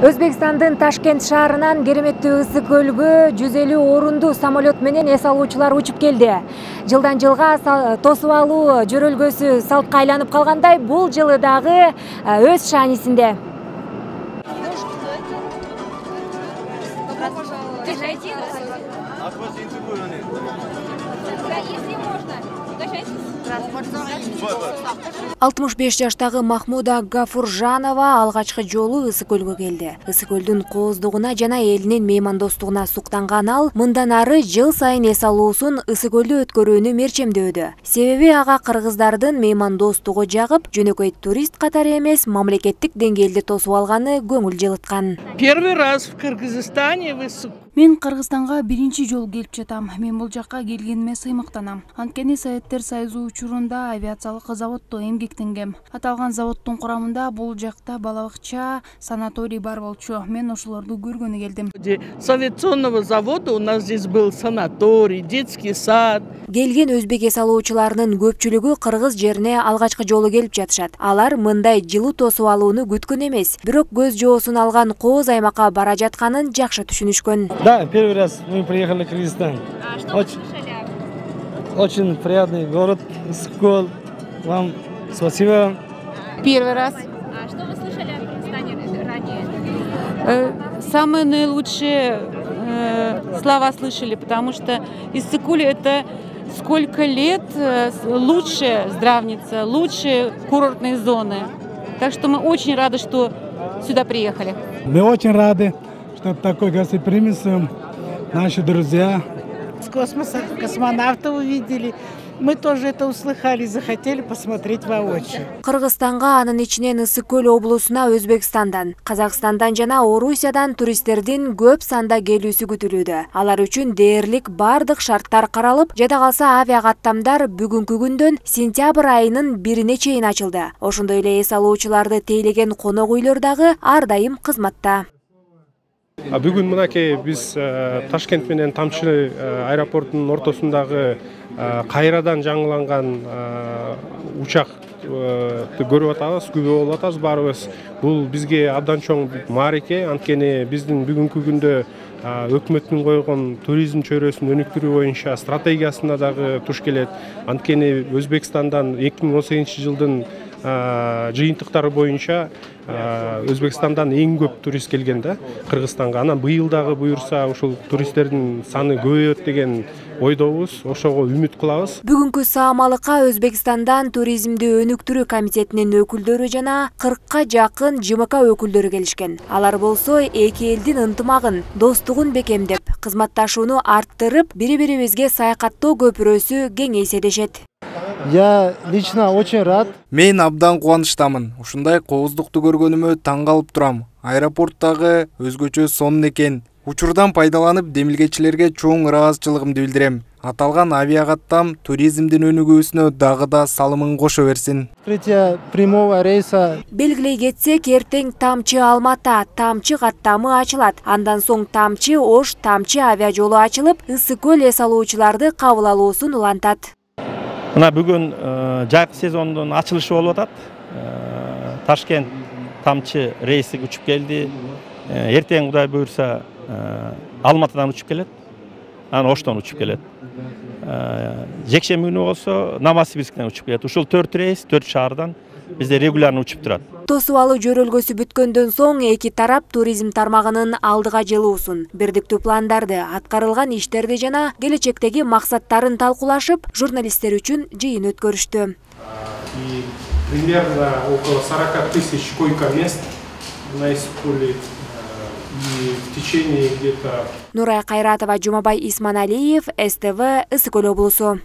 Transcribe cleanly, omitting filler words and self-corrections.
Өзбекстандын Ташкент шаарынан Кереметтүү Ысык көлгө 150 орундуу самолет менен эс алуучулар учуп келди. Жылдан жылга тосуп алуу жөрөлгөсү салтка айланып калгандай, бул жылы дагы өз шаанисинде. Алтымыш 65 жаштагы Махмуда Гафуржанова алгачкы жолу Ысык көлгө келди. Ысык көлдүн кооздугуна жана элинин меймандостугуна суктанган ал мындан ары жыл сайын эс алуусун Ысык көлдө өткөрүүнү мерчемдөөдө. Себеби ага кыргыздардын меймандостугу жагып, жөнөкөй турист катары эмес, мамлекеттик деңгээлде тосуп алганы көңүл жылыткан. Первый раз в Кыргызстане в Ысык. Мен Кыргызстанга биринчи жолу келип жатам. Мен бул жакка келгениме сыймыктанам. Анткени Советтер Союзу учурунда авиациялык заводдо эмгектенгем. Аталган заводдун курамында бул жакта балабакча, санаторий бар болчу. Мен ошолорду көргөнү келдим. С авиационного завода у нас здесь был санаторий, детский сад. Келген өзбек эс алуучуларынын көпчүлүгү кыргыз жерине алгачкы жолу келип жатышат. Алар мындай жылуу тосуп алууну күткөн эмес, бирок көз жоосун алган кооз аймакка бара жатканын жакшы түшүнүшкөн. Да, первый раз мы приехали в Кыргызстан. А что вы слышали? Очень приятный город, Ысык. Вам спасибо. Первый раз. А что вы слышали о Кыргызстане ранее? Самые наилучшие слова слышали, потому что Ысык-Куль это сколько лет лучшая здравница, лучшие курортные зоны. Так что мы очень рады, что сюда приехали. Мы очень рады, что такой гостеприимство, наши друзья. С космоса космонавта увидели. Мы тоже это услыхали, захотели посмотреть воочию. Кыргызстанга анын ичинен Ысык көл облусуна Өзбекстандан, Казакстандан жана Орусиядан туристтердин көп санда келүүсү күтүлүүдө. Алар үчүн дээрлик бардык шарттар каралып, жада калса авиакаттамдар бүгүнкү күндөн сентябрь айынын 1-ине чейин ачылды. Ошондой эле эс алуучуларды тейлеген конок үйлөр дагы ар дайым кызматта. Бүгүн мынакей биз Ташкент менен Тамчы аэропортунун ортосундагы кайрадан жаңыланган учакты көрүп атабыз, күбө болуп атабыз баарыбыз. Бул бизге абдан чоң маареке, анткени биздин бүгүнкү күндө өкмөттүн койгон туризм чөйрөсүн өнүктүрүү боюнча стратегиясына дагы туш келет. Анткени Өзбекстандан 2018 жылдын жыйынтыктары боюнча Өзбекстандан эң көп турист келген да Кыргызстанга. Анан быйыл дагы буюрса ушул туристтердин саны көбөйөт деген ойдобуз, ошого үмүт кылабыз. Бүгүнкү саамалыкка Өзбекстандан туризмди өнүктүрүү комитетинин өкүлдөрү жана 40ка жакын ЖМК өкүлдөрү келишкен. Алар болсо эки элдин ынтымагын, достугун бекемдеп, кызматташууну арттырып, бири-бирибизге саякаттоо көпүрөсү кеңейсе. Я лично очень рад. Мен абдан кубанычтамын. Ушундай кооздукту көргөнүмө таң калып турам. Аэропорттагы өзгөчө сонун экен. Учурдан пайдаланып, демилгечилерге чоң ыраазычылыгымды билдирем. Аталган авиакаттам туризмдин өнүгүүсүнө дагы да салымын кошо берсин. Открытие прямого рейса. Белгилей кетсек, эртең Тамчы-Алмата, Тамчы каттамы ачылат. Андан соң Тамчы-Ош, Тамчы авиа жолу ачылып, Ысык көл эс алуучуларды кабыл алуусун улантат. Мына бүгүн жайкы сезондун ачылышы болуп атат. Ташкент Тамчы рейси учуп келди. Эртең Кудай буйрса Алматадан учуп келет. Анан Оштон учуп келет. Жекшемби күнү болсо Новосибирсктен учуп келет. Ушул 4 рейс 4 шаардан бизде регулярно учуп турат. Тосуп алуу жөрөлгөсү бүткөндөн соң эки тарап туризм тармагынын алдыга жылуусун, бирдиктүү пландарды, аткарылган иштерди жана келечектеги максаттарын талкуулашып, журналисттер үчүн жыйын өткөрүштү. Примерно около 40 тысяч койко-мест на Ысык-Куле. И в течение где-то... Нурай Кайратова, Жумабай Исманалиев, СТВ, Ысык көл облусу.